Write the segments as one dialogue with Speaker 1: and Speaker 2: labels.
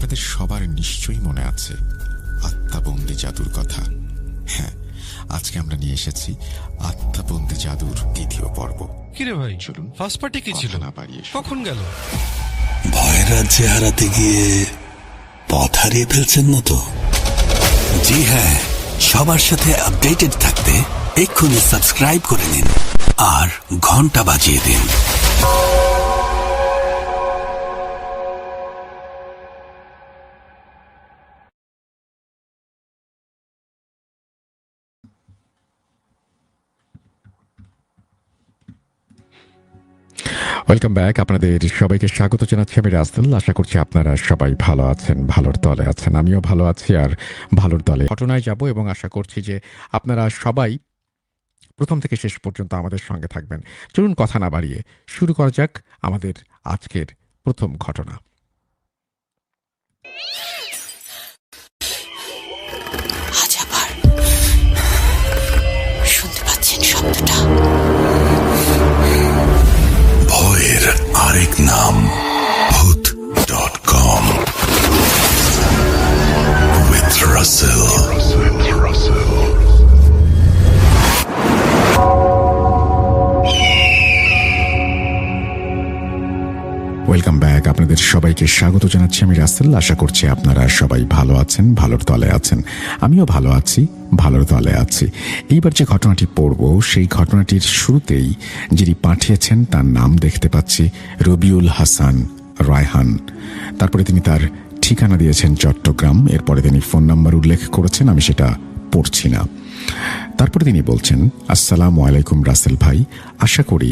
Speaker 1: আপনাদের সবার নিশ্চয়ই মনে আছে আত্মাবন্দী জাদুর কথা। হ্যাঁ, আজকে আমরা নিয়ে এসেছি আত্মাবন্দী জাদুর দ্বিতীয় পর্ব।
Speaker 2: কিরে ভাই,
Speaker 1: চলুন
Speaker 2: ফার্স্ট পার্টি কি ছিল?
Speaker 1: না বাড়িয়ে
Speaker 2: কখন গেল?
Speaker 3: ভয় রাজ্যে হারাতে গিয়ে পথ হারিয়ে ফেলছেন না তো? জি হ্যাঁ, সবার সাথে আপডেটেড থাকতে এক্ষুনি সাবস্ক্রাইব করে নিন আর ঘন্টা বাজিয়ে দিন।
Speaker 4: Welcome back. আপনাদের সবাইকে স্বাগত জানাচ্ছি আমি রাসেল। আশা করছি আপনারা সবাই ভালো আছেন, ভালোর দলে আছেন। আমিও ভালো আছি আর ভালোর দলে। ঘটনায় যাব এবং আশা করছি যে আপনারা সবাই প্রথম থেকে শেষ পর্যন্ত আমাদের সঙ্গে থাকবেন। চলুন কথা না বাড়িয়ে শুরু করা যাক আমাদের আজকের প্রথম ঘটনা।
Speaker 3: শুনতে পাচ্ছেন শব্দটা? ভয়ের আরেক নাম ভূত.com with Russell.
Speaker 4: Welcome back. আপনাদের সবাইকে স্বাগত জানাচ্ছি আমি রাসেল। আশা করছি আপনারা সবাই ভালো আছেন, ভালোর দলে আছেন। আমিও ভালো আছি, ভালোর দলে আছি। এইবার যে ঘটনাটি পড়ব সেই ঘটনাটির শুরুতেই যিনি পাঠিয়েছেন তার নাম দেখতে পাচ্ছি রবিউল হাসান রায়হান। তারপরে তিনি তার ঠিকানা দিয়েছেন চট্টগ্রাম। এরপরে তিনি ফোন নাম্বার উল্লেখ করেছেন, আমি সেটা পড়ছি না। তারপরে তিনি বলছেন, আসসালামু আলাইকুম রাসেল ভাই, আশা করি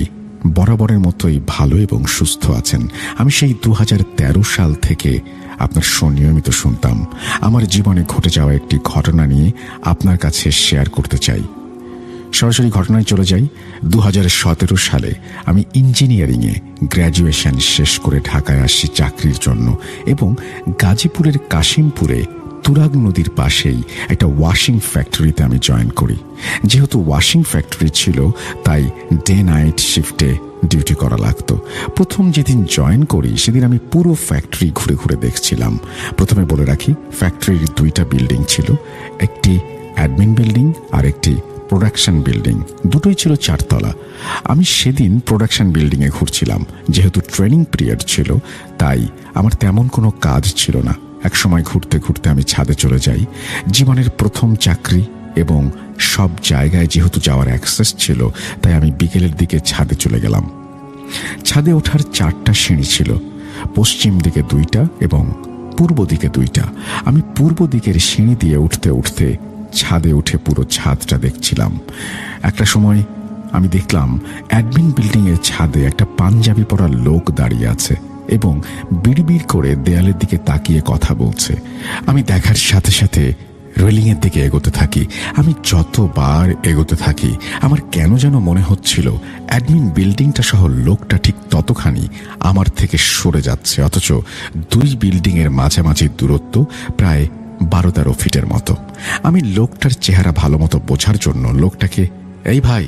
Speaker 4: বরাবরের মতোই ভালো এবং সুস্থ আছেন। আমি সেই 2013 সাল থেকে আপনার শো নিয়মিত শুনতাম। আমার জীবনে ঘটে যাওয়া একটি ঘটনা নিয়ে আপনার কাছে শেয়ার করতে চাই। সরাসরি ঘটনায় চলে যাই। 2017 সালে আমি ইঞ্জিনিয়ারিংয়ে গ্র্যাজুয়েশন শেষ করে ঢাকায় আসছি চাকরির জন্য এবং গাজীপুরের কাশিমপুরে তুরাগ নদীর পাশেই একটা ওয়াশিং ফ্যাক্টরিতে আমি জয়েন করি। যেহেতু ওয়াশিং ফ্যাক্টরি ছিল তাই ডে নাইট শিফটে ডিউটি করা লাগতো। প্রথম যেদিন জয়েন করি সেদিন আমি পুরো ফ্যাক্টরি ঘুরে ঘুরে দেখছিলাম। প্রথমে বলে রাখি, ফ্যাক্টরির দুইটা বিল্ডিং ছিল, একটি অ্যাডমিন বিল্ডিং আর একটি প্রোডাকশন বিল্ডিং। দুটোই ছিল 4 তলা। আমি সেদিন প্রোডাকশন বিল্ডিংয়ে ঘুরছিলাম। যেহেতু ট্রেনিং পিরিয়ড ছিল তাই আমার তেমন কোনো কাজ ছিল না। এক সময় ঘুরতে ঘুরতে আমি ছাদে চলে যাই। জীবনের প্রথম চাকরি এবং সব জায়গায় যেহেতু যাওয়ার অ্যাক্সেস ছিল তাই আমি বিকেলের দিকে ছাদে চলে গেলাম। ছাদে ওঠার 4টা সিঁড়ি ছিল, পশ্চিম দিকে 2টা এবং পূর্ব দিকে 2টা। আমি পূর্ব দিকের সিঁড়ি দিয়ে উঠতে উঠতে ছাদে উঠে পুরো ছাদটা দেখছিলাম। একটা সময় আমি দেখলাম অ্যাডমিন বিল্ডিংয়ের ছাদে একটা পাঞ্জাবি পরা লোক দাঁড়িয়ে আছে এবং বিড়বিড় করে দেয়ালের দিকে তাকিয়ে কথা বলছে। আমি দেখার সাথে সাথে রেলিংয়ের দিকে এগোতে থাকি। আমি যতবার এগোতে থাকি আমার কেন যেন মনে হচ্ছিল অ্যাডমিন বিল্ডিংটা সহ লোকটা ঠিক ততখানি আমার থেকে সরে যাচ্ছে, অথচ 2 বিল্ডিংয়ের মাঝামাঝি দূরত্ব প্রায় 12-13 ফিটের মতো। আমি লোকটার চেহারা ভালো মতো বোঝার জন্য লোকটাকে এই ভাই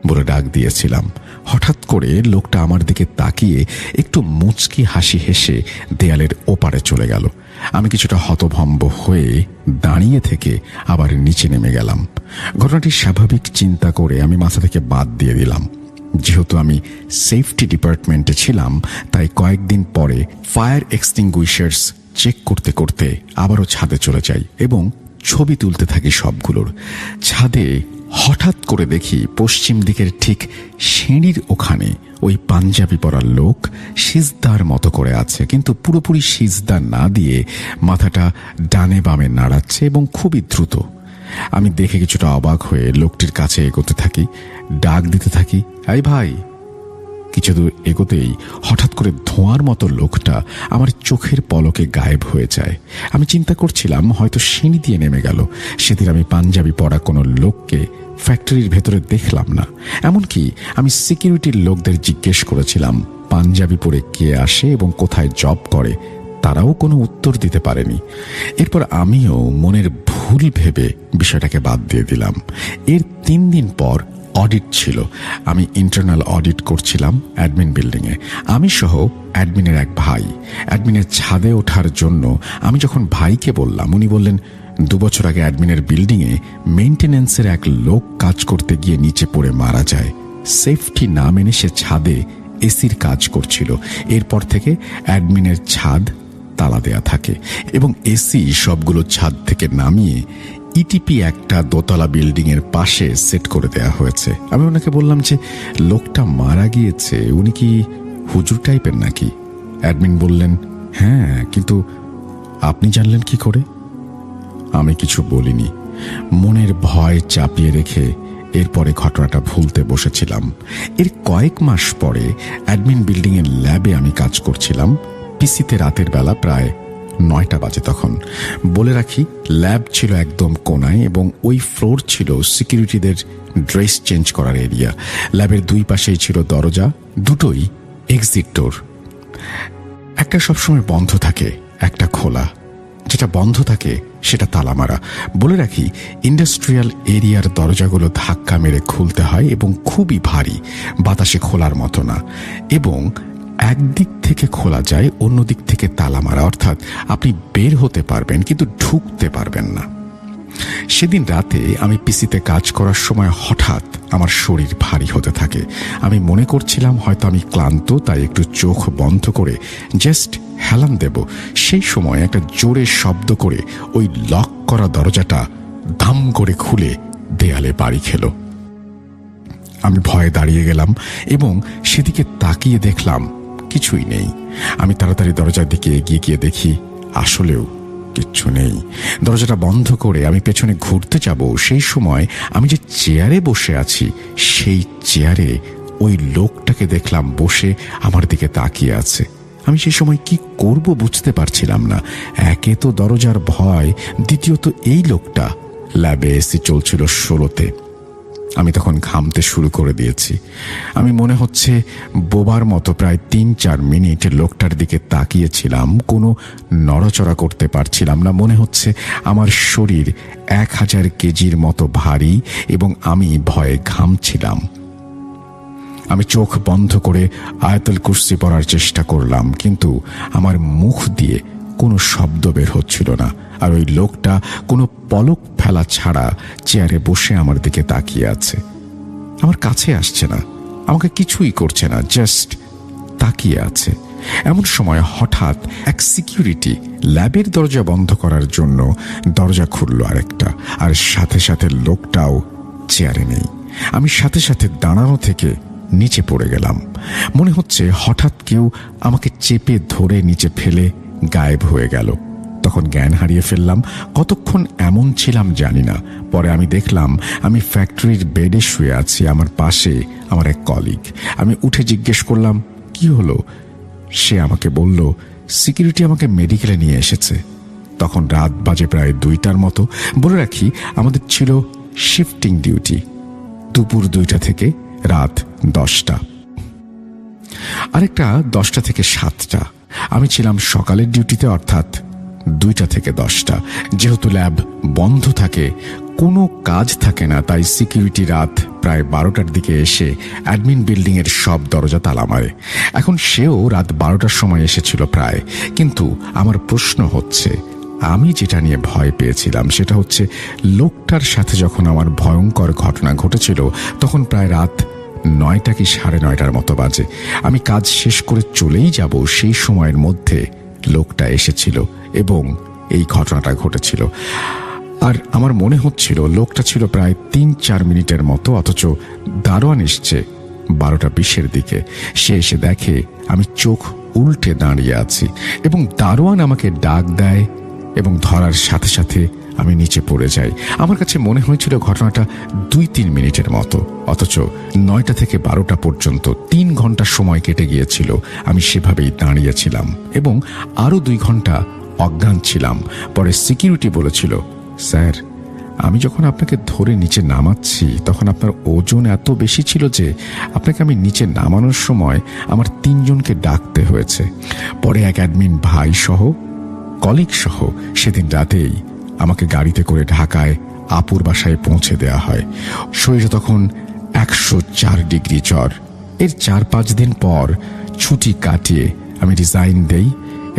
Speaker 4: বলে ডাক দিয়েছিলাম। হঠাৎ করে লোকটা আমার দিকে তাকিয়ে একটু মুচকি হাসি হেসে দেয়ালের ওপারে চলে গেল। আমি কিছুটা হতভম্ব হয়ে দাঁড়িয়ে থেকে আবার নিচে নেমে গেলাম। ঘটনাটি স্বাভাবিক চিন্তা করে আমি মাথা থেকে বাদ দিয়ে দিলাম। যেহেতু আমি সেফটি ডিপার্টমেন্টে ছিলাম তাই কয়েকদিন পরে ফায়ার এক্সটিংগুইশার্স চেক করতে করতে আবারও ছাদে চলে যাই এবং ছবি তুলতে থাকি সবগুলোর। ছাদে হঠাৎ করে দেখি পশ্চিম দিকের ঠিক সিঁড়ির ওখানে ওই পাঞ্জাবি পরা লোক সিজদার মতো করে আছে, কিন্তু পুরোপুরি সিজদা না দিয়ে মাথাটা ডানে বামে নাড়াচ্ছে এবং খুবই দ্রুত। আমি দেখে কিছুটা অবাক হয়ে লোকটির কাছে এগোতে থাকি, ডাক দিতে থাকি, এই ভাই। কিছু দূর এগোতেই হঠাৎ করে ধোঁয়ার মতো লোকটা আমার চোখের পলকে গায়েব হয়ে যায়। আমি চিন্তা করছিলাম হয়তো সিঁড়ি দিয়ে নেমে গেল। সেদিন আমি পাঞ্জাবি পরা কোনো লোককে ফ্যাক্টরির ভেতরে দেখলাম না। এমনকি আমি সিকিউরিটির লোকদের জিজ্ঞেস করেছিলাম পাঞ্জাবি পরে কে আসে এবং কোথায় জব করে, তারাও কোনো উত্তর দিতে পারেনি। এরপর আমিও মনের ভুল ভেবে বিষয়টাকে বাদ দিয়ে দিলাম। এর 3 দিন পর অডিট ছিল। আমি ইন্টারনাল অডিট করছিলাম অ্যাডমিন বিল্ডিংয়ে। আমি সহ অ্যাডমিনের এক ভাই। অ্যাডমিনের ছাদে ওঠার জন্য আমি যখন ভাইকে বললাম, উনি বললেন 2 বছর আগে অ্যাডমিনের বিল্ডিংয়ে মেইনটেনেন্সের এক লোক কাজ করতে গিয়ে নিচে পড়ে মারা যায়। সেফটি না মেনে সে ছাদে এসির কাজ করছিল। এরপর থেকে অ্যাডমিনের ছাদ তালা দেয়া থাকে এবং এসি সবগুলো ছাদ থেকে নামিয়ে ইটিপি একটা দোতলা বিল্ডিং এর পাশে সেট করে দেয়া হয়েছে। আমি ওনাকে বললাম যে লোকটা মারা গিয়েছে, উনি কি হুজুর টাইপের নাকি? অ্যাডমিন বললেন, হ্যাঁ, কিন্তু আপনি জানলেন কি করে? আমি কিছু বলিনি। মনের ভয় চাপিয়ে রেখে এরপরে ঘটনাটা ভুলতে বসেছিলাম। এর কয়েক মাস পরে অ্যাডমিন বিল্ডিং এর ল্যাবে আমি কাজ করছিলাম। পিসিতে রাতের বেলা প্রায় 9টা বাজে তখন। বলে রাখি, ল্যাব ছিল একদম কোনায় এবং ওই ফ্লোর ছিল সিকিউরিটিদের ড্রেস চেঞ্জ করার এরিয়া। ল্যাবের 2 পাশেই ছিল দরজা, দুটোই এক্সিট ডোর। একটা সবসময় বন্ধ থাকে, একটা খোলা। যেটা বন্ধ থাকে সেটা তালা মারা। বলে রাখি, ইন্ডাস্ট্রিয়াল এরিয়ার দরজাগুলো ধাক্কা মেরে খুলতে হয় এবং খুবই ভারী, বাতাসে খোলার মতো না, এবং একদিক থেকে খোলা যায়, অন্য দিক থেকে তালা মারা, অর্থাৎ আপনি বের হতে পারবেন কিন্তু ঢুকতে পারবেন না। সেদিন রাতে আমি পিসিতে কাজ করার সময় হঠাৎ আমার শরীর ভারী হতে থাকে। আমি মনে করছিলাম হয়তো আমি ক্লান্ত, তাই একটু চোখ বন্ধ করে জাস্ট হেলান দেব। সেই সময় একটা জোরে শব্দ করে ওই লক করা দরজাটা ধাম করে খুলে দেয়ালে বাড়ি খেল। আমি ভয়ে দাঁড়িয়ে গেলাম এবং সেদিকে তাকিয়ে দেখলাম কিছুই নেই। আমি তাড়াতাড়ি দরজার দিকে এগিয়ে গিয়ে দেখি আসলেও কিচ্ছু নেই। দরজাটা বন্ধ করে আমি পেছনে ঘুরতে যাব, সেই সময় আমি যে চেয়ারে বসে আছি সেই চেয়ারে ওই লোকটাকে দেখলাম বসে আমার দিকে তাকিয়ে আছে। আমি সেই সময় কি করব বুঝতে পারছিলাম না। একে তো দরজার ভয়, দ্বিতীয়ত এই লোকটা। ল্যাবে এসি চলছিল 16তে। আমি তখন ঘামতে শুরু করে দিয়েছি। আমি মনে হচ্ছে বোবার মতো প্রায় 3-4 মিনিট লোকটার দিকে তাকিয়েছিলাম। কোনো নড়াচড়া করতে পারছিলাম না। মনে হচ্ছে আমার শরীর 1000 কেজির মতো ভারী এবং আমি ভয়ে ঘামছিলাম। আমি চোখ বন্ধ করে আয়াতুল কুরসি পড়ার চেষ্টা করলাম, কিন্তু আমার মুখ দিয়ে কোনো শব্দ বের হচ্ছিল না। আর ওই লোকটা কোনো পলক ফেলা ছাড়া চেয়ারে বসে আমার দিকে তাকিয়ে আছে। আমার কাছে আসছে না, আমাকে কিছুই করছে না, জাস্ট তাকিয়ে আছে। এমন সময় হঠাৎ এক সিকিউরিটি ল্যাবের দরজা বন্ধ করার জন্য দরজা খুলল আরেকটা, আর সাথে সাথে লোকটাও চেয়ারে নেই। আমি সাথে সাথে দাঁড়ানো থেকে নিচে পড়ে গেলাম। মনে হচ্ছে হঠাৎ কেউ আমাকে চেপে ধরে নিচে ফেলে গায়েব হয়ে গেল। তখন জ্ঞান হারিয়ে ফেললাম। কতক্ষণ এমন ছিলাম জানি না। পরে আমি দেখলাম আমি ফ্যাক্টরির বেডে শুয়ে আছি, আমার পাশে আমার এক কলিগ। আমি উঠে জিজ্ঞেস করলাম, কি হলো? সে আমাকে বলল, সিকিউরিটি আমাকে মেডিকেলে নিয়ে এসেছে। তখন রাত বাজে প্রায় 2টার মতো। বলে রাখি, আমাদের ছিল শিফটিং ডিউটি, দুপুর 2টা থেকে রাত 10টা, আরেকটা 10টা থেকে 7টা। আমি ছিলাম সকালের ডিউটিতে, অর্থাৎ 2টা থেকে 10টা। যেহেতু ল্যাব বন্ধ থাকে, কোনো কাজ থাকে না, তাই সিকিউরিটি রাত প্রায় 12টার দিকে এসে অ্যাডমিন বিল্ডিং এর সব দরজা তালা মারে। এখন সেও রাত 12টার সময় এসেছিল প্রায়। কিন্তু আমার প্রশ্ন হচ্ছে, আমি যেটা নিয়ে ভয় পেয়েছিলাম সেটা হচ্ছে লোকটার সাথে যখন আমার ভয়ঙ্কর ঘটনা ঘটেছিল তখন প্রায় রাত 9টা কি 9:30 মতো বাজে। আমি কাজ শেষ করে চলেই যাব, সেই সময়ের মধ্যে লোকটা এসেছিল এবং এই ঘটনাটা ঘটেছিল। আর আমার মনে হচ্ছিল লোকটা ছিল প্রায় 3-4 মিনিটের মতো, অথচ দারোয়ান এসছে 12:20 দিকে। সে এসে দেখে আমি চোখ উল্টে দাঁড়িয়ে আছি এবং দারোয়ান আমাকে ডাক দেয় এবং ধরার সাথে সাথে আমি নিচে পড়ে যাই। আমার কাছে মনে হয়েছিল ঘটনাটা 2-3 মিনিটের মতো, অথচ 9টা থেকে 12টা পর্যন্ত 3 ঘন্টা সময় কেটে গিয়েছিল। আমি সেভাবেই দাঁড়িয়েছিলাম এবং আরো 2 ঘন্টা অজ্ঞান ছিলাম। পরে সিকিউরিটি বলেছিল, স্যার, আমি যখন আপনাকে ধরে নিচে নামাচ্ছি তখন আপনার ওজন এত বেশি ছিল যে আপনাকে আমি নিচে নামানোর সময় আমার 3 জনকে ডাকতে হয়েছে। পরে এক অ্যাডমিন ভাই সহ, কলিগ সহ সেদিন রাতেই আমাকে গাড়িতে করে ঢাকায় আপুর বাসায় পৌঁছে দেয়া হয়। শরীরে তখন 104 ডিগ্রি জ্বর। এর 4-5 দিন পর ছুটি কাটিয়ে আমি রিজাইন দেই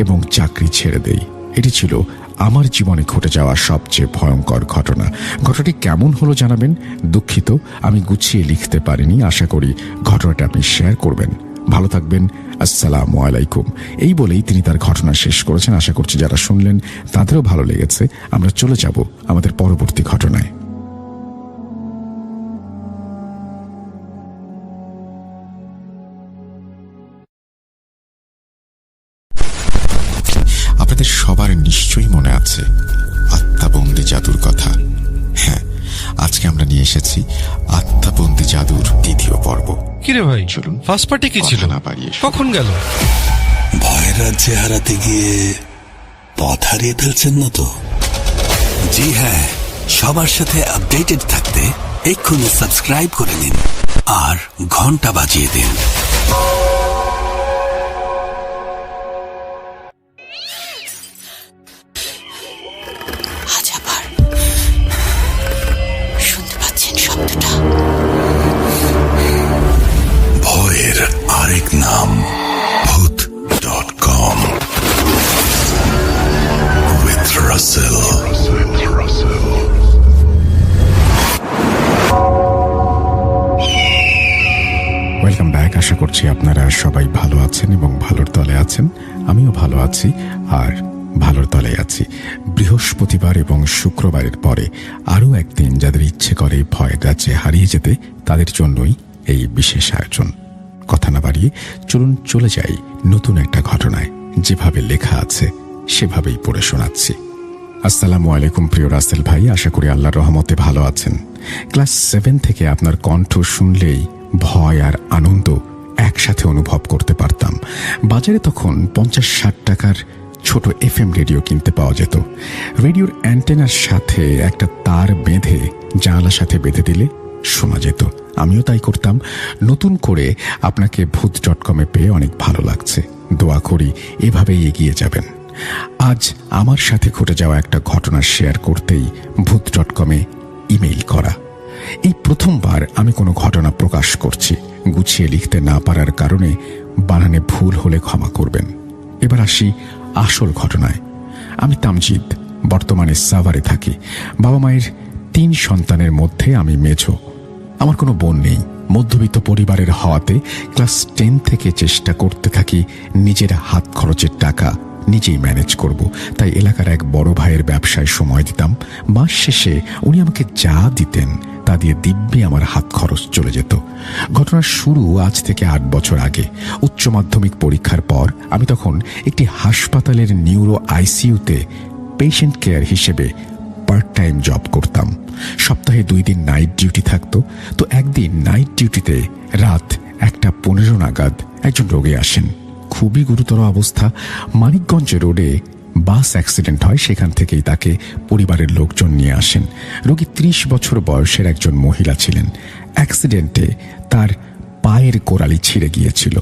Speaker 4: এবং চাকরি ছেড়ে দেই। এটি ছিল আমার জীবনে ঘটে যাওয়া সবচেয়ে ভয়ঙ্কর ঘটনা। ঘটনাটি কেমন হলো জানাবেন। দুঃখিত আমি গুছিয়ে লিখতে পারিনি। আশা করি ঘটনাটা আপনি শেয়ার করবেন। ভালো থাকবেন। আসসালামু আলাইকুম। এই বলেই তিনি তার ঘটনা শেষ করেছেন। আশা করছি যারা শুনলেন তাদেরও ভালো লেগেছে। আমরা চলে যাব আমাদের পরবর্তী ঘটনায়।
Speaker 1: আপনাদের সবার নিশ্চয়ই মনে আছে আত্মাবন্দি জাদুর কথা। হ্যাঁ, আজকে আমরা নিয়ে এসেছি আত্মাবন্দি জাদুর দ্বিতীয় পর্ব।
Speaker 2: কিরে ভাই,
Speaker 1: চলুন
Speaker 2: ফার্স্ট পার্টি কি ছিল?
Speaker 1: কথা না বাড়িয়ে
Speaker 2: কখন গেল?
Speaker 3: ভয়ের রাজ্যে হারাতে গিয়ে পথ হারিয়ে ফেলছেন না তো? জি হ্যাঁ, সবার সাথে আপডেটেড থাকতে এক্ষুনি সাবস্ক্রাইব করে নিন আর ঘন্টা বাজিয়ে দিন।
Speaker 5: আজ আবার শুনতে পাচ্ছেন শব্দটা?
Speaker 3: ভয়ের আরেক নাম ভূত.com with Russell.
Speaker 4: Welcome back. আশা করছি আপনারা সবাই ভালো আছেন এবং ভালোর তলে আছেন। আমিও ভালো আছি আর ভালোর তলে আছি। বৃহস্পতিবার এবং শুক্রবারের পরে আরও একদিন যাদের ইচ্ছে করে ভয়ের রাজ্যে হারিয়ে যেতে, তাদের জন্যই এই বিশেষ আয়োজন। কথা না বাড়িয়ে চলুন চলে যাই নতুন একটা ঘটনায়। যেভাবে লেখা আছে সেভাবেই পড়ে শোনাচ্ছি। আসসালামু আলাইকুম প্রিয় রাসেল ভাই, আশা করি আল্লাহর রহমতে ভালো আছেন। ক্লাস 7 থেকে আপনার কণ্ঠ শুনলেই ভয় আর আনন্দ একসাথে অনুভব করতে পারতাম। বাজারে তখন 50-60 টাকার ছোট FM রেডিও কিনতে পাওয়া যেত। রেডিওর অ্যান্টেনার সাথে একটা তার বেঁধে জানালার সাথে বেঁধে দিলে শোনা যেত। আমিও তাই করতাম। নতুন করে আপনাকে ভূত.com পেয়ে অনেক ভালো লাগছে। দোয়া করি এভাবেই এগিয়ে যাবেন। আজ আমার সাথে ঘটে যাওয়া একটা ঘটনা শেয়ার করতেই ভূত.com ইমেইল করা। এই প্রথমবার আমি কোনো ঘটনা প্রকাশ করছি। গুছিয়ে লিখতে না পারার কারণে বানানে ভুল হলে ক্ষমা করবেন। এবার আসি আসল ঘটনায়। আমি তামজিদ, বর্তমানে সাভারে থাকি। বাবা মায়ের 3 সন্তানের মধ্যে আমি মেঝো। আমার কোনো বোন নেই। মধ্যবিত্ত পরিবারের হওয়াতে ক্লাস 10 থেকে চেষ্টা করতে থাকি নিজের হাত খরচের টাকা নিজেই ম্যানেজ করব। তাই এলাকার এক বড় ভাইয়ের ব্যবসায় সময় দিতাম। মাস শেষে উনি আমাকে যা দিতেন তা দিয়ে দিব্যি আমার হাত খরচ চলে যেত। ঘটনার শুরু আজ থেকে 8 বছর আগে। উচ্চ মাধ্যমিক পরীক্ষার পর আমি তখন একটি হাসপাতালের নিউরো আইসিইউতে পেশেন্ট কেয়ার হিসেবে পার্ট টাইম জব করতাম। সপ্তাহে 2 দিন নাইট ডিউটি থাকতো। তো একদিন নাইট ডিউটিতে রাত 1:15 নাগাদ একজন রোগী আসেন। খুবই গুরুতর অবস্থা। মানিকগঞ্জ রোডে বাস অ্যাক্সিডেন্ট হয়। সেখান থেকেই তাকে পরিবারের লোকজন নিয়ে আসেন। রোগী 30 বছর বয়সের একজন মহিলা ছিলেন। অ্যাক্সিডেন্টে তার পায়ের গোড়ালি ছিঁড়ে গিয়েছিল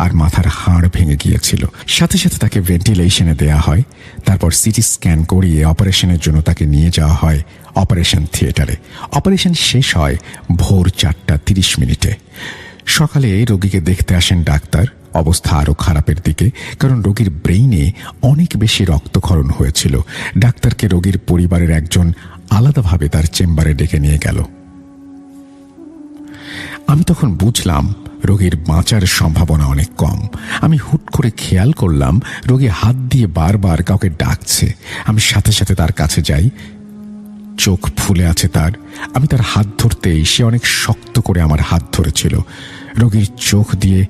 Speaker 4: আর মাথার হাড় ভেঙে গিয়েছিল। সাথে সাথে তাকে ভেন্টিলেশনে দেয়া হয়। তারপর সিটি স্ক্যান করিয়ে অপারেশনের জন্য তাকে নিয়ে যাওয়া হয় অপারেশন থিয়েটারে। অপারেশন শেষ হয় ভোর 4:30। সকালে রোগীকে দেখতে আসেন ডাক্তার। অবস্থা আরো খারাপের দিকে, কারণ রোগীর ব্রেইনে অনেক বেশি রক্তক্ষরণ হয়েছিল। ডাক্তারকে রোগীর পরিবারের একজন আলাদাভাবে তার চেম্বারে ডেকে নিয়ে গেল। আমি তখন বুঝলাম রোগীর বাঁচার সম্ভাবনা অনেক কম। আমি হুট করে খেয়াল করলাম রোগী হাত দিয়ে বারবার কাউকে ডাকছে। আমি সাথে সাথে তার কাছে যাই। চোখ ফুলে আছে তার। আমি তার হাত ধরতেই সে অনেক শক্ত করে আমার হাত ধরেছিল। রোগীর চোখ দিয়ে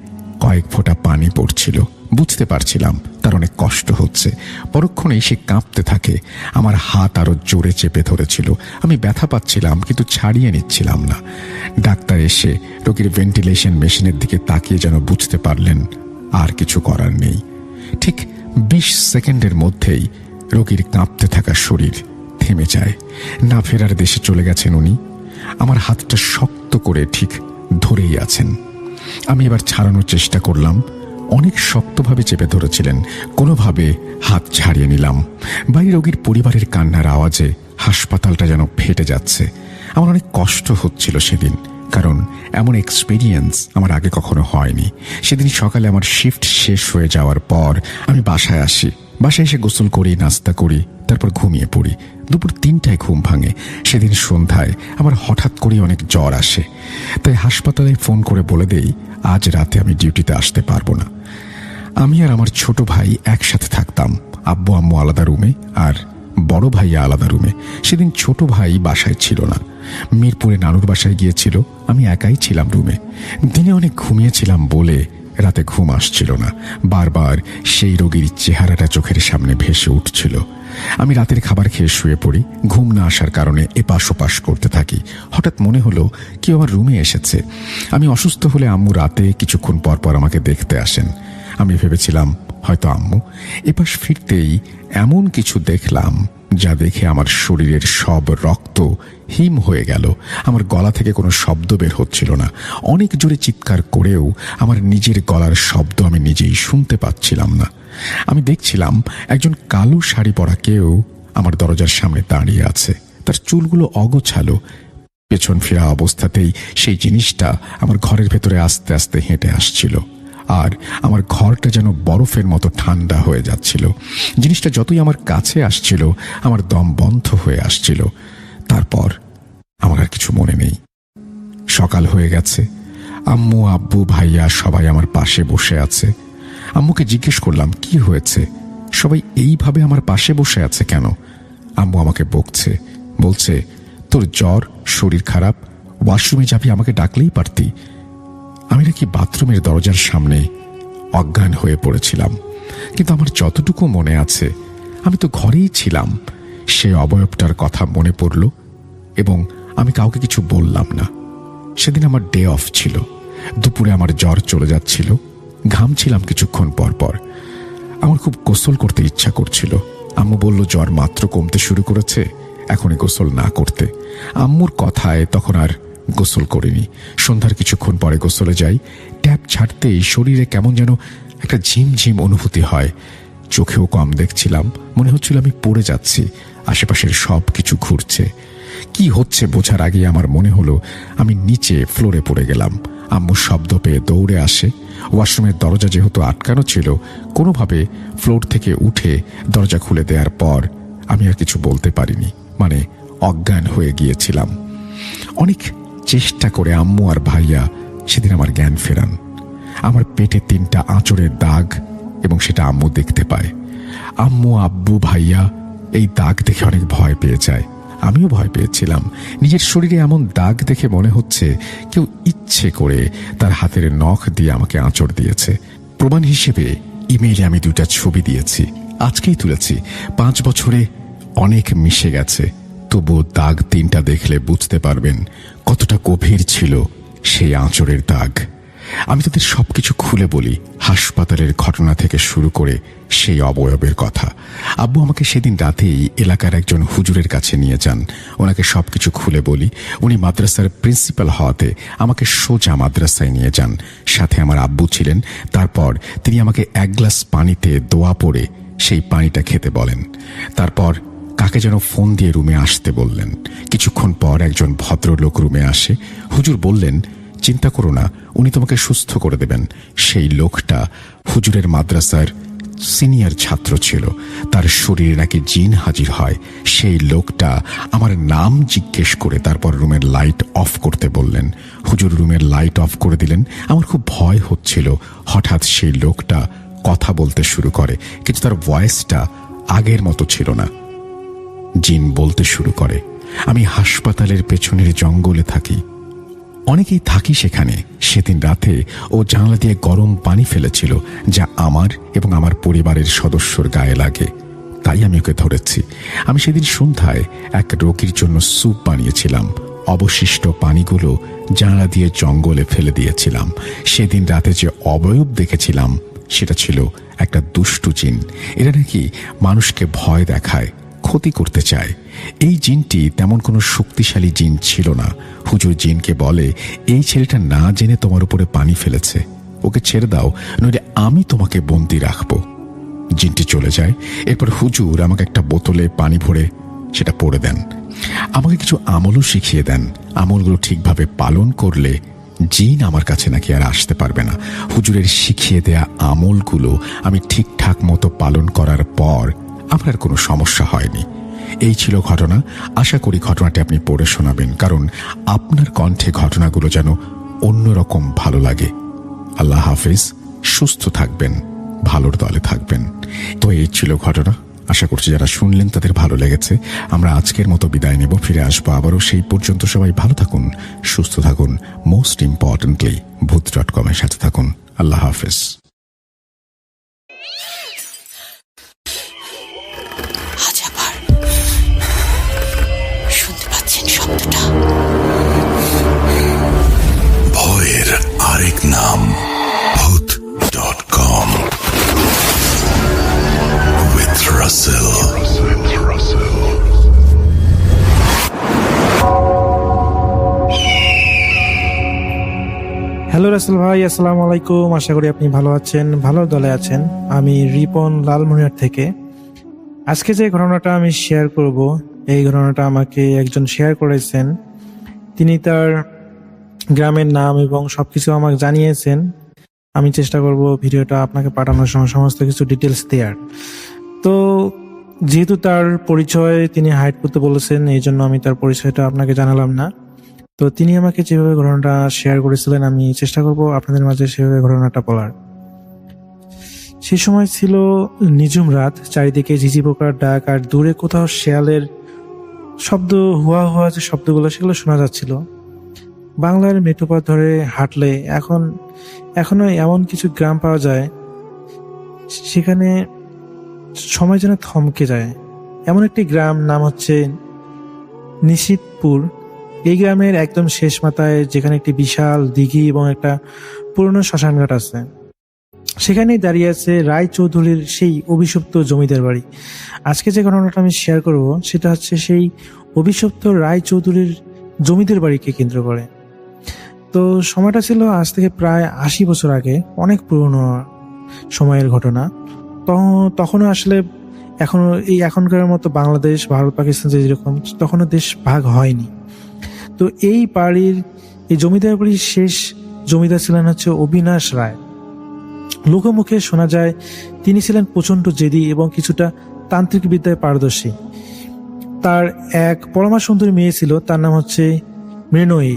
Speaker 4: কয়েক ফোঁটা পানি পড়ছিল। বুঝতে পারছিলাম তার অনেক কষ্ট হচ্ছে। পরক্ষণেই সে কাঁপতে থাকে। আমার হাত আরো জোরে চেপে ধরেছিল। আমি ব্যথা পাচ্ছিলাম কিন্তু ছাড়িয়ে নিচ্ছিলাম না। ডাক্তার এসে রোগীর ভেন্টিলেশন মেশিনের দিকে তাকিয়ে যেন বুঝতে পারলেন আর কিছু করার নেই। ঠিক 20 সেকেন্ডের মধ্যেই রোগীর কাঁপতে থাকা শরীর থেমে যায়। না ফেরার দেশে চলে গেছেন উনি। আমার হাতটা শক্ত করে ঠিক ধরেই আছেন। আমি এবার ছাড়ানোর চেষ্টা করলাম। অনেক শক্তভাবে চেপে ধরেছিলেন। কোনোভাবে হাত ছাড়িয়ে নিলাম। বাইরে রোগীর পরিবারের কান্নার আওয়াজে হাসপাতালটা যেন ফেটে যাচ্ছে। আমার অনেক কষ্ট হচ্ছিল সেদিন। কারণ এমন এক্সপিরিয়েন্স আমার আগে কখনো হয়নি। সেদিন সকালে আমার শিফট শেষ হয়ে যাওয়ার পর আমি বাসায় আসি। বাসায় এসে গোসল করি, নাস্তা করি, তারপর ঘুমিয়ে পড়ি। দুপুর 3টায় ঘুম ভাঙে। সেদিন সন্ধ্যায় আমার হঠাৎ করে অনেক জ্বর আসে, তাই হাসপাতালে ফোন করে বলে দেই আজ রাতে আমি ডিউটিতে আসতে পারবো না। আমি আর আমার ছোট ভাই একসাথে থাকতাম। আব্বু আম্মু আলাদা রুমে আর বড় ভাইয়া আলাদা রুমে। সেদিন ছোট ভাই বাসায় ছিল না, মিরপুরে নানুর বাসায় গিয়েছিল। আমি একাই ছিলাম রুমে। দিনে অনেক ঘুমিয়েছিলাম বলে রাতে ঘুম আসছিল না। বারবার সেই রোগীর চেহারাটা চোখের সামনে ভেসে উঠছিল। আমি রাতের খাবার খেয়ে শুয়ে পড়ি। ঘুম না আসার কারণে এপাশ ওপাশ করতে থাকি। হঠাৎ মনে হলো কেউ আমার রুমে এসেছে। আমি অসুস্থ হলে আম্মু রাতে কিছুক্ষণ পর পর আমাকে দেখতে আসেন। আমি ভেবেছিলাম হয়তো আম্মু। এপাশ ফিরতেই এমন কিছু দেখলাম যা দেখে আমার শরীরের সব রক্ত হিম হয়ে গেল। আমার গলা থেকে কোনো শব্দ বের হচ্ছিল না। অনেক জোরে চিৎকার করেও আমার নিজের গলার শব্দ আমি নিজেই শুনতে পাচ্ছিলাম না। আমি দেখছিলাম একজন কালো শাড়ি পরা কেউ আমার দরজার সামনে দাঁড়িয়ে আছে। তার চুলগুলো অগোছালো। পেছন ফেরা অবস্থাতেই সেই জিনিসটা আমার ঘরের ভেতরে আস্তে আস্তে হেঁটে আসছিল। আর আমার ঘরটা যেন বরফের মতো ঠান্ডা হয়ে যাচ্ছিল। জিনিসটা যতই আমার কাছে আসছিল আমার দম বন্ধ হয়ে আসছিল। তারপর আমার আর কিছু মনে নেই। সকাল হয়ে গেছে। আম্মু আব্বু ভাইয়া সবাই আমার পাশে বসে আছে। আম্মুকে জিজ্ঞেস করলাম কি হয়েছে, সবাই এইভাবে আমার পাশে বসে আছে কেন? আম্মু আমাকে বকছে, বলছে তোর জ্বর, শরীর খারাপ, ওয়াশরুমে যাবি, আমাকে ডাকলেই পারতি। আমি নাকি বাথরুমের দরজার সামনে অজ্ঞান হয়ে পড়েছিলাম। কিন্তু আমার যতটুকু মনে আছে আমি তো ঘরেই ছিলাম। সেই অবয়বটার কথা মনে পড়ল এবং আমি কাউকে কিছু বললাম না। সেদিন আমার ডে অফ ছিল। দুপুরে আমার জ্বর চলে যাচ্ছিল। ঘামছিলাম কিছুক্ষণ পর পর। আমার খুব গোসল করতে ইচ্ছা করছিল। আম্মু বলল জ্বর মাত্র কমতে শুরু করেছে, এখনই গোসল না করতে। আম্মুর কথায় তখন আর গোসল করিনি। সন্ধ্যার কিছুক্ষণ পরে গোসলে যাই। ট্যাপ ছাড়তেই শরীরে কেমন যেন একটা ঝিমঝিম অনুভূতি হয়। চোখেও কম দেখছিলাম। মনে হচ্ছিল আমি পড়ে যাচ্ছি। আশেপাশের সব কিছু ঘুরছে। কি হচ্ছে বোঝার আগে আমার মনে হলো আমি নিচে ফ্লোরে পড়ে গেলাম। আম্মু শব্দ পেয়ে দৌড়ে আসে। ওয়াশরুমের দরজা যেহেতু আটকানো ছিল, কোনোভাবে ফ্লোর থেকে উঠে দরজা খুলে দেওয়ার পর আমি আর কিছু বলতে পারিনি, মানে অজ্ঞান হয়ে গিয়েছিলাম। অনেক চেষ্টা করে আম্মু আর ভাইয়া সেদিন আমার জ্ঞান ফেরান। আমার পেটে 3টা আঁচড়ের দাগ এবং সেটা আম্মু দেখতে পায়। আম্মু আব্বু ভাইয়া এই দাগ দেখে অনেক ভয় পেয়ে যায়। আমিও ভয় পেয়েছিলাম। নিজের শরীরে এমন দাগ দেখে মনে হচ্ছে কেউ ইচ্ছে করে তার হাতের নখ দিয়ে আমাকে আঁচড় দিয়েছে। প্রমাণ হিসেবে ইমেইলে আমি 2টা ছবি দিয়েছি, আজকেই তুলেছি। 5 বছরে অনেক মিশে গেছে, তবুও দাগ 3টা দেখলে বুঝতে পারবেন কতটা গভীর ছিল সেই আঁচড়ের দাগ। আমি তাদের সবকিছু খুলে বলি, হাসপাতালের ঘটনা থেকে শুরু করে সেই অবয়বের কথা। আব্বু আমাকে সেদিন রাতেই এলাকার একজন হুজুরের কাছে নিয়ে যান। ওনাকে সবকিছু খুলে বলি। উনি মাদ্রাসার প্রিন্সিপাল হওয়াতে আমাকে সোজা মাদ্রাসায় নিয়ে যান। সাথে আমার আব্বু ছিলেন। তারপর তিনি আমাকে 1 গ্লাস পানিতে দোয়া পড়ে সেই পানিটা খেতে বলেন। তারপর কাকে যেন ফোন দিয়ে রুমে আসতে বললেন। কিছুক্ষণ পর একজন ভদ্রলোক রুমে আসে। হুজুর বললেন, চিন্তা করো না, উনি তোমাকে সুস্থ করে দেবেন। সেই লোকটা হুজুরের মাদ্রাসার সিনিয়র ছাত্র ছিল। তার শরীরে নাকি জিন হাজির হয়। সেই লোকটা আমার নাম জিজ্ঞেস করে তারপর রুমের লাইট অফ করতে বললেন। হুজুর রুমের লাইট অফ করে দিলেন। আমার খুব ভয় হচ্ছিল। হঠাৎ সেই লোকটা কথা বলতে শুরু করে, কিন্তু তার ভয়েসটা আগের মতো ছিল না। জিন বলতে শুরু করে, আমি হাসপাতালের পেছনের জঙ্গলে থাকি, অনেকেই থাকি সেখানে। সেদিন রাতে ও জানলা দিয়ে গরম পানি ফেলেছিল, যা আমার এবং আমার পরিবারের সদস্যর গায়ে লাগে। তাই আমি ওকে ধরেছি। আমি সেদিন সন্ধ্যায় এক রোগীর জন্য স্যুপ বানিয়েছিলাম। অবশিষ্ট পানিগুলো জানলা দিয়ে জঙ্গলে ফেলে দিয়েছিলাম। সেদিন রাতে যে অবয়ব দেখেছিলাম সেটা ছিল একটা দুষ্টু জিন। এরা নাকি মানুষকে ভয় দেখায়, ক্ষতি করতে চায়। এই জিনটি তেমন কোনো শক্তিশালী জিন ছিল না। হুজুর জিনকে বলে, এই ছেলেটা না জেনে তোমার উপরে পানি ফেলেছে, ওকে ছেড়ে দাও, নইলে আমি তোমাকে বন্দি রাখবো। জিনটি চলে যায়। এরপর হুজুর আমাকে একটা বোতলে পানি ভরে সেটা পড়ে দেন। আমাকে কিছু আমলও শিখিয়ে দেন। আমলগুলো ঠিকভাবে পালন করলে জিন আমার কাছে নাকি আর আসতে পারবে না। হুজুরের শিখিয়ে দেয়া আমলগুলো আমি ঠিকঠাক মতো পালন করার পর আমার আর কোনো সমস্যা হয়নি। এই ছিল ঘটনা। আশা করি ঘটনাটি আপনি পড়ে শোনাবেন, কারণ আপনার কণ্ঠে ঘটনাগুলো যেন অন্যরকম ভালো লাগে। আল্লাহ হাফেজ, সুস্থ থাকবেন, ভালোর দলে থাকবেন। তো এই ছিল ঘটনা। আশা করছি যারা শুনলেন তাদের ভালো লেগেছে। আমরা আজকের মতো বিদায় নেব, ফিরে আসবো আবারও। সেই পর্যন্ত সবাই ভালো থাকুন, সুস্থ থাকুন, মোস্ট ইম্পর্টেন্টলি ভূত.com এর সাথে থাকুন। আল্লাহ হাফেজ।
Speaker 5: আজ আবার শুনতে পাচ্ছেন শব্দটা?
Speaker 3: ভয়ের আরেক নাম ভূত.com with Russell.
Speaker 2: হ্যালো রাসেল ভাই, আসসালামু আলাইকুম। আশা করি আপনি ভালো আছেন, ভালো দলে আছেন। আমি রিপন লালমনিরহাট থেকে। আজকে যে ঘটনাটা আমি শেয়ার করব, এই ঘটনাটা আমাকে একজন শেয়ার করেছেন। তিনি তার গ্রামের নাম এবং সবকিছু আমাকে জানিয়েছেন। আমি চেষ্টা করব ভিডিওটা আপনাকে পাঠানোর সময় সমস্ত কিছু ডিটেলস দেওয়ার। তো যেহেতু তার পরিচয় তিনি হাইড করতে বলেছেন, এই জন্য আমি তার পরিচয়টা আপনাকে জানালাম না। তো তিনি আমাকে যেভাবে ঘটনাটা শেয়ার করেছিলেন, আমি চেষ্টা করব আপনাদের মাঝে সেভাবে ঘটনাটা বলার। সেই সময় ছিল নিঝুম রাত, চারিদিকে ঝিঝি পোকার ডাক আর দূরে কোথাও শেয়ালের শব্দ, হুয়া হুয়া যে শব্দগুলো সেগুলো শোনা যাচ্ছিল। বাংলার মেঠোপথ ধরে হাঁটলে এখনো এমন কিছু গ্রাম পাওয়া যায় সেখানে সময় যেন থমকে যায়। এমন একটি গ্রাম, নাম হচ্ছে নিশিতপুর। এই গ্রামের একদম শেষ মাথায় যেখানে একটি বিশাল দিঘি এবং একটা পুরনো শ্মশানঘাট আছে, সেখানেই দাঁড়িয়ে আছে রায়চৌধুরীর সেই অভিশপ্ত জমিদার বাড়ি। আজকে যে ঘটনাটা আমি শেয়ার করব সেটা হচ্ছে সেই অভিশপ্ত রায়চৌধুরীর জমিদার বাড়িকে কেন্দ্র করে। তো সময়টা ছিল আজ থেকে প্রায় 80 বছর আগে, অনেক পুরনো সময়ের ঘটনা। তখনও আসলে এখনকার মতো বাংলাদেশ, ভারত, পাকিস্তান যেরকম, তখনও দেশ ভাগ হয়নি। তো এই জমিদার বাড়ির শেষ জমিদার ছিলেন হচ্ছে অবিনাশ রায়। লোকমুখে শোনা যায় তিনি ছিলেন প্রচণ্ড জেদি এবং কিছুটা তান্ত্রিক বিদ্যায় পারদর্শী। তার এক পরমা সুন্দরী মেয়ে ছিল, তার নাম হচ্ছে মৃণয়ী।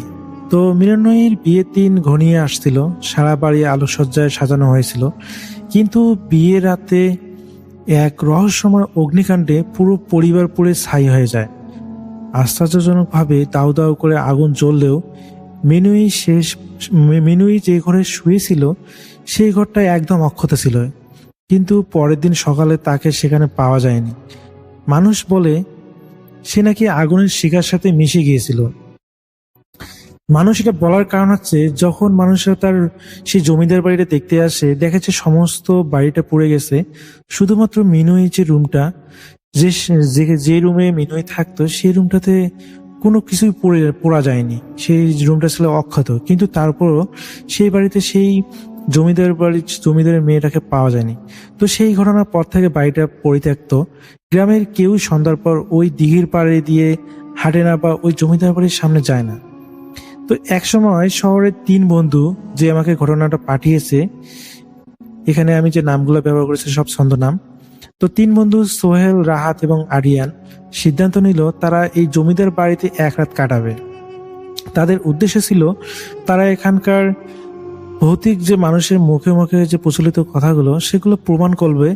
Speaker 2: তো মৃণয়ীর বিয়ের দিন ঘনিয়ে আসছিল, সারা বাড়ি আলোকসজ্জায় সাজানো হয়েছিল। কিন্তু বিয়ের রাতে এক রহস্যময় অগ্নিকাণ্ডে পুরো পরিবার পুড়ে ছাই হয়ে যায়। আশ্চর্যজনকভাবে দাউ দাউ করে আগুন জ্বললেও মিনুই যে ঘরে শুয়েছিল সেই ঘরটা একদম অক্ষত ছিল। কিন্তু পরের দিন সকালে তাকে সেখানে পাওয়া যায়নি। মানুষ বলে সে নাকি আগুনের শিখার সাথে মিশে গিয়েছিল। মানুষ এটা বলার কারণ হচ্ছে, যখন মানুষরা তার সেই জমিদার বাড়িটা দেখতে আসে, দেখেছে সমস্ত বাড়িটা পুড়ে গেছে, শুধুমাত্র মিনুই যে রুমটা, যে রুমে মিনুই থাকতো, সেই রুমটাতে কোনো কিছুই পোড়া যায়নি। সেই রুমটা ছিল অক্ষত, কিন্তু তারপরও সেই বাড়িতে সেই জমিদারের মেয়েটাকে পাওয়া যায়নি। তো সেই ঘটনার পর থেকে বাড়িটা পরিত্যক্ত। গ্রামের কেউ সন্ধ্যার পর ওই দিঘির পাড়ে দিয়ে হাঁটে না বা ওই জমিদার বাড়ির সামনে যায় না। তো একসময় শহরের 3 বন্ধু যে আমাকে ঘটনাটা পাঠিয়েছে, এখানে আমি যে নামগুলো ব্যবহার করেছি সব ছন্দনাম। তো 3 বন্ধু সোহেল, রাহাত এবং আরিয়ান সিদ্ধান্ত নিল তারা এই জমিদার বাড়িতে এক রাত কাটাবে। তাদের উদ্দেশ্য ছিল তারা এখানকার ভৌতিক যে মানুষের মুখে মুখে যে প্রচলিত কথাগুলো সেগুলো প্রমাণ করবে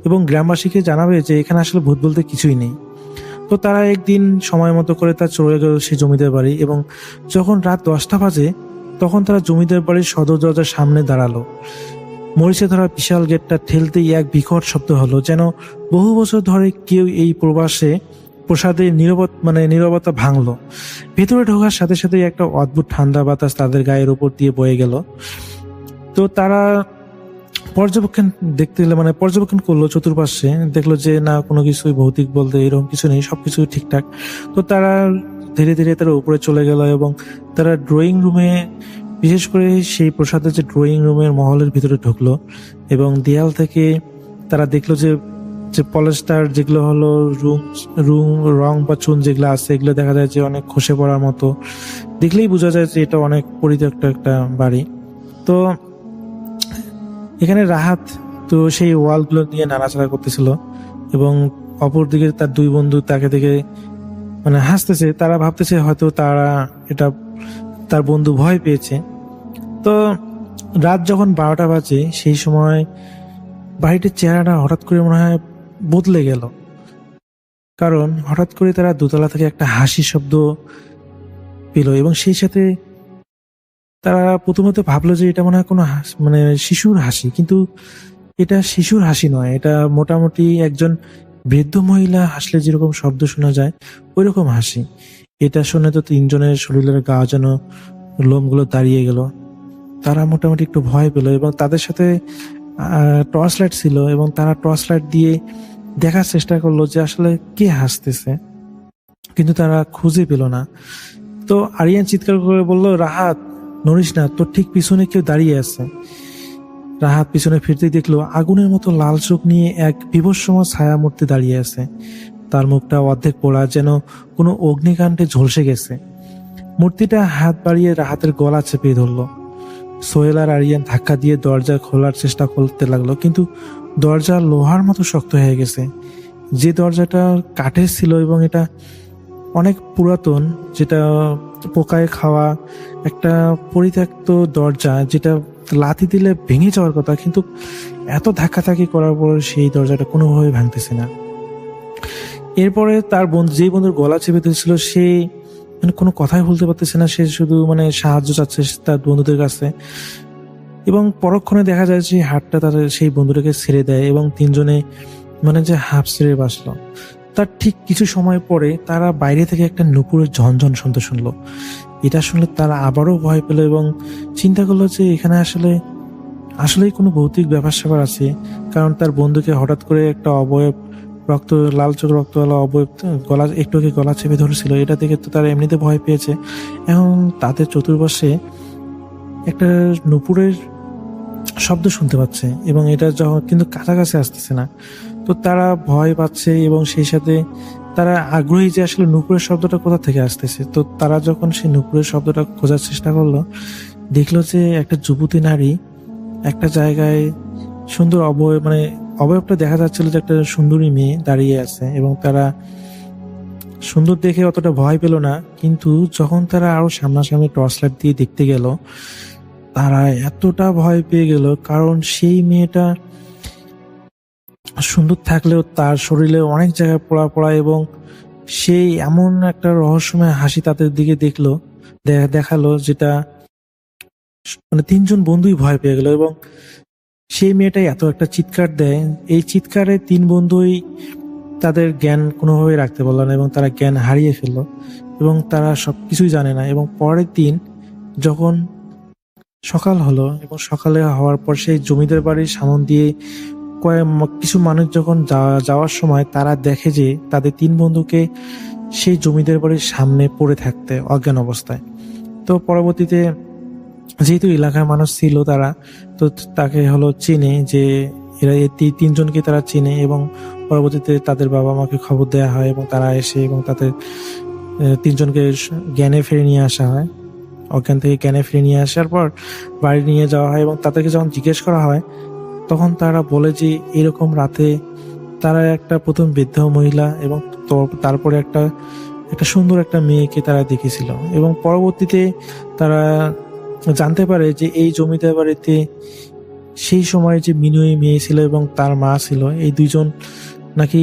Speaker 2: এবং গ্রামবাসীকে জানাবে যে এখানে আসলে ভূত বলতে কিছুই নেই। তো তারা একদিন সময় মতো করে তার চলে গেল সেই জমিদার বাড়ি, এবং যখন রাত 10টা বাজে তখন তারা জমিদার বাড়ির সদর দরজার সামনে দাঁড়ালো। মরিচে ধরা বিশাল গেটটা ঠেলতেই এক বিকট শব্দ হলো, যেন বহু বছর ধরে কেউ এই প্রসাদের নীরবতা ভাঙলো। ভেতরে ঢোকার সাথে সাথে একটা অদ্ভুত ঠান্ডা বাতাস তাদের গায়ের উপর দিয়ে বয়ে গেল। তো তারা পর্যবেক্ষণ করলো চতুর্পাশে, দেখলো যে না, কোনো কিছুই ভৌতিক বলতে এরকম কিছু নেই, সবকিছু ঠিকঠাক। তো তারা ধীরে ধীরে তারা উপরে চলে গেল এবং তারা ড্রয়িং রুমে, বিশেষ করে সেই প্রসাদের যে ড্রয়িং রুমের মহলের ভিতরে ঢুকলো এবং দেয়াল থেকে তারা দেখলো যে যে পলেস্টার যেগুলো হলো রুম রুম রং বা চুন যেগুলো আছে এগুলো দেখা যায় যে অনেক খসে পড়ার মতো, দেখলেই বোঝা যায় যে এটা অনেক পরিত্যক্ত একটা বাড়ি। তো এখানে রাহাত তো সেই ওয়ালগুলো নিয়ে নাড়াচাড়া করতেছিল এবং অপরদিকে তার দুই বন্ধু তাকে দেখে মানে হাসতেছে, তারা ভাবতেছে হয়তো তারা এটা তার বন্ধু ভয় পেয়েছে। তো রাত যখন 12টা বাজে সেই সময় বাড়িটির চেহারাটা হঠাৎ করে মনে হয় বদলে গেল, কারণ হঠাৎ করে তারা দোতলা থেকে একটা হাসি শব্দ পেল এবং সেই সাথে তারা প্রথমত ভাবলো যে এটা মনে হয় কোনো মানে শিশুর হাসি, কিন্তু এটা শিশুর হাসি নয়, এটা মোটামুটি একজন বৃদ্ধ মহিলা হাসলে যেরকম শব্দ শোনা যায় ওই রকম হাসি। এটা শুনে তো তিনজনের শরীরের গা যেন লোমগুলো দাঁড়িয়ে গেল। তারা মোটামুটি একটু ভয় পেল এবং তাদের সাথে টর্চ লাইট ছিল এবং তারা টর্চ লাইট দিয়ে দেখার চেষ্টা করলো যে আসলে কে হাসতেছে, কিন্তু তারা খুঁজে পেল না। তো আরিয়ান চিৎকার করে বলল, রাহাত নড়িস না, তোর ঠিক পিছনে কেউ দাঁড়িয়ে আছে। রাহাত পিছনে ফিরতেই দেখলো আগুনের মতো লাল চোখ নিয়ে এক বিভৎসময় ছায়া মূর্তি দাঁড়িয়ে আছে। তার মুখটা অর্ধেক পোড়া, যেন কোনো অগ্নিকাণ্ডে ঝলসে গেছে। মূর্তিটা হাত বাড়িয়ে রাহাতের গলা চেপে ধরলো। সোহেল আর আরিয়ান ধাক্কা দিয়ে দরজা খোলার চেষ্টা করতে লাগলো, কিন্তু দরজা লোহার মতো শক্ত হয়ে গেছে। যে দরজাটা কাঠের ছিল এবং এটা অনেক পুরাতন, যেটা পোকায় খাওয়া একটা পরিত্যক্ত দরজা, যেটা লাথি দিলে ভেঙে যাওয়ার কথা, কিন্তু এত ধাক্কাধাক্কি করার পর সেই দরজাটা কোনোভাবে ভাঙতেছে না। এরপরে তার বন্ধু, যে বন্ধুর গলা চেপে ধরেছিল, সে মানে কোনো কথাই বলতে পারতেছে না, সে শুধু মানে সাহায্য চাচ্ছে তার বন্ধুদের কাছে। এবং পরক্ষণে দেখা যায় যে হাতটা তাদের সেই বন্ধুটাকে ছেড়ে দেয় এবং তিনজনে মানে যে হাঁপ ছেড়ে বাঁচলো। তার ঠিক কিছু সময় পরে তারা বাইরে থেকে একটা নুপুরের ঝনঝন শুনতে শুনলো। এটা শুনলে তারা আবারও ভয় পেল এবং চিন্তা করলো যে এখানে আসলেই কোনো ভৌতিক ব্যাপার স্যাপার আছে, কারণ তার বন্ধুকে হঠাৎ করে একটা অবয়ব রক্ত লাল চোখ রক্তওয়ালা অবয়ব গলা একটুকে গলা চেপে ধরেছিল। এটা দেখে তো তারা এমনিতে ভয় পেয়েছে, এখন তাদের চতুর্পাশে একটা নুপুরের শব্দ শুনতে পাচ্ছে এবং এটা যখন কিন্তু কাছাকাছি আসতেছে না। তো তারা ভয় পাচ্ছে এবং সেই সাথে তারা আগ্রহী যে আসলে নুপুরের শব্দটা কোথা থেকে আসতেছে। তো তারা যখন সেই নুপুরের শব্দটা খোঁজার চেষ্টা করলো, দেখলো যে একটা যুবতী নারী একটা জায়গায় সুন্দর অবয়বটা দেখা যাচ্ছিল যে একটা সুন্দরী মেয়ে দাঁড়িয়ে আছে এবং তারা সুন্দর দেখে অতটা ভয় পেল না, কিন্তু যখন তারা আরো সামনাসামনি টর্চ লাইট দিয়ে দেখতে গেল তারা এতটা ভয় পেয়ে গেল, কারণ সেই মেয়েটা সুন্দর থাকলেও তার শরীরে অনেক জায়গায় পোড়া পোড়া এবং সেই এমন একটা রহস্যময় হাসি তাদের দিকে দেখালো, যেটা মানে তিনজন বন্ধুই ভয় পেয়ে গেল। এবং সেই মেয়েটাই এত একটা চিৎকার দেয়, এই চিৎকারে তিন বন্ধুই তাদের জ্ঞান কোনোভাবে রাখতে পারল না এবং তারা জ্ঞান হারিয়ে ফেললো এবং তারা সবকিছুই জানে না। এবং পরের দিন যখন সকাল হলো এবং সকালে হওয়ার পর সেই জমিদার বাড়ির সামনে দিয়ে কিছু মানুষ যখন যাওয়ার সময় তারা দেখে যে তাদের তিন বন্ধুকে সেই জমিদার বাড়ির সামনে পড়ে থাকতে অজ্ঞান অবস্থায়। তো পরবর্তীতে যেহেতু এলাকার মানুষ ছিল তারা তো তাকে চেনে যে এরা এই তিনজনকে তারা চেনে এবং পরবর্তীতে তাদের বাবা মাকে খবর দেওয়া হয় এবং তারা এসে এবং তাদের তিনজনকে জ্ঞানে ফিরে নিয়ে আসা হয়। অজ্ঞান থেকে জ্ঞানে ফিরে নিয়ে আসার পর বাড়ি নিয়ে যাওয়া হয় এবং তাদেরকে যখন জিজ্ঞেস করা হয় তখন তারা বলে যে এরকম রাতে তারা একটা প্রথম বৃদ্ধ মহিলা এবং তারপরে একটা সুন্দর একটা মেয়েকে তারা দেখেছিল এবং পরবর্তীতে তারা জানতে পারে যে এই জমিদার বাড়িতে সেই সময় যে মিনুই মেয়ে ছিল এবং তার মা ছিল, এই দুইজন নাকি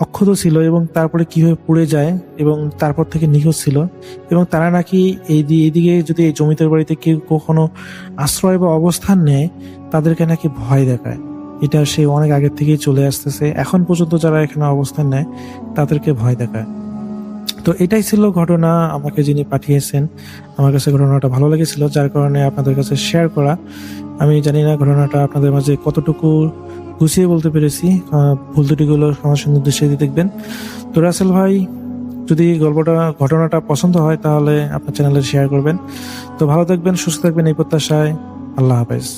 Speaker 2: অক্ষত ছিল এবং তারপরে কিভাবে পুড়ে যায় এবং তারপর থেকে নিখোঁজ ছিল এবং তারা নাকি এইদিকে যদি এই জমিদার বাড়িতে কেউ কখনো আশ্রয় বা অবস্থান নেয় তাদেরকে নাকি ভয় দেখায়। এটা সে অনেক আগের থেকেই চলে আসতেছে, এখন পর্যন্ত যারা এখানে অবস্থান নেয় তাদেরকে ভয় দেখায়। তো এটাই ছিল ঘটনা আমাকে যিনি পাঠিয়েছেন। আমার কাছে ঘটনাটা ভালো লেগেছিল, যার কারণে আপনাদের কাছে শেয়ার করা। আমি জানি না ঘটনাটা আপনাদের মাঝে কতটুকু গুছিয়ে বলতে পেরেছি, ভুল ত্রুটিগুলো আমার সুন্দর দৃষ্টি দেখবেন। তো রাসেল ভাই, যদি ঘটনাটা পছন্দ হয় তাহলে আপনার চ্যানেলে শেয়ার করবেন। তো ভালো থাকবেন, সুস্থ থাকবেন এই প্রত্যাশায়। আল্লাহ হাফেজ।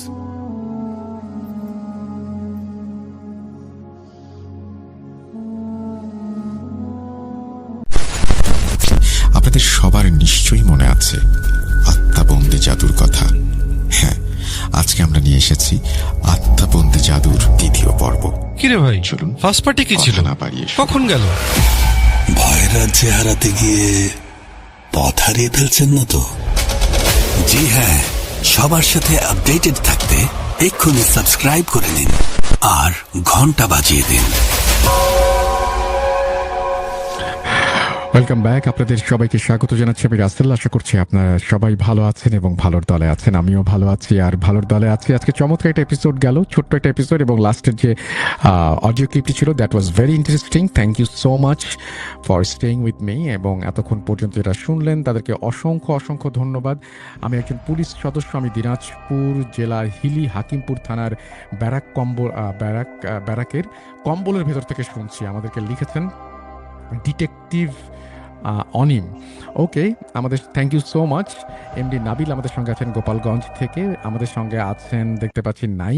Speaker 1: আপনাদের সবার নিশ্চয়ই মনে আছে আত্মাবন্দি জাদুর কথা। হ্যাঁ, আজকে আমরা নিয়ে এসেছি আত্মাবন্দি জাদুর দ্বিতীয় পর্ব।
Speaker 6: কিরে ভাই,
Speaker 1: চলুন,
Speaker 6: ফার্স্ট পার্টি কি ছিল?
Speaker 1: কথা না বাড়িয়ে
Speaker 6: কখন গেল?
Speaker 3: ভয়ের রাজ্যে হারাতে গিয়ে পথ হারিয়ে ফেলছেন না তো? জি হ্যাঁ, সবার সাথে আপডেটেড থাকতে এক্ষুনি সাবস্ক্রাইব করে নিন আর ঘন্টা বাজিয়ে দিন।
Speaker 4: ওয়েলকাম ব্যাক, আপনাদের সবাইকে স্বাগত জানাচ্ছি আমি রাসেল। আশা করছি আপনারা সবাই ভালো আছেন এবং ভালোর দলে আছেন। আমিও ভালো আছি আর ভালোর দলে আছি। আজকে চমৎকার একটা এপিসোড গেল, ছোট্ট একটা এপিসোড, এবং লাস্টের যে অডিও ক্লিপটি ছিল that was very interesting. Thank you so much for staying with me, এবং এতক্ষণ পর্যন্ত যেটা শুনলেন তাদেরকে অসংখ্য অসংখ্য ধন্যবাদ। আমি একজন পুলিশ সদস্য, আমি দিনাজপুর জেলার হিলি হাকিমপুর থানার ব্যারাকের কম্বলের ভেতর থেকে শুনছি। আমাদেরকে লিখেছেন ডিটেকটিভ অনিম। ওকে, আমাদের thank you so much. MD Nabil আমাদের সঙ্গে আছেন গোপালগঞ্জ থেকে, আমাদের সঙ্গে আছেন দেখতে পাচ্ছি নাই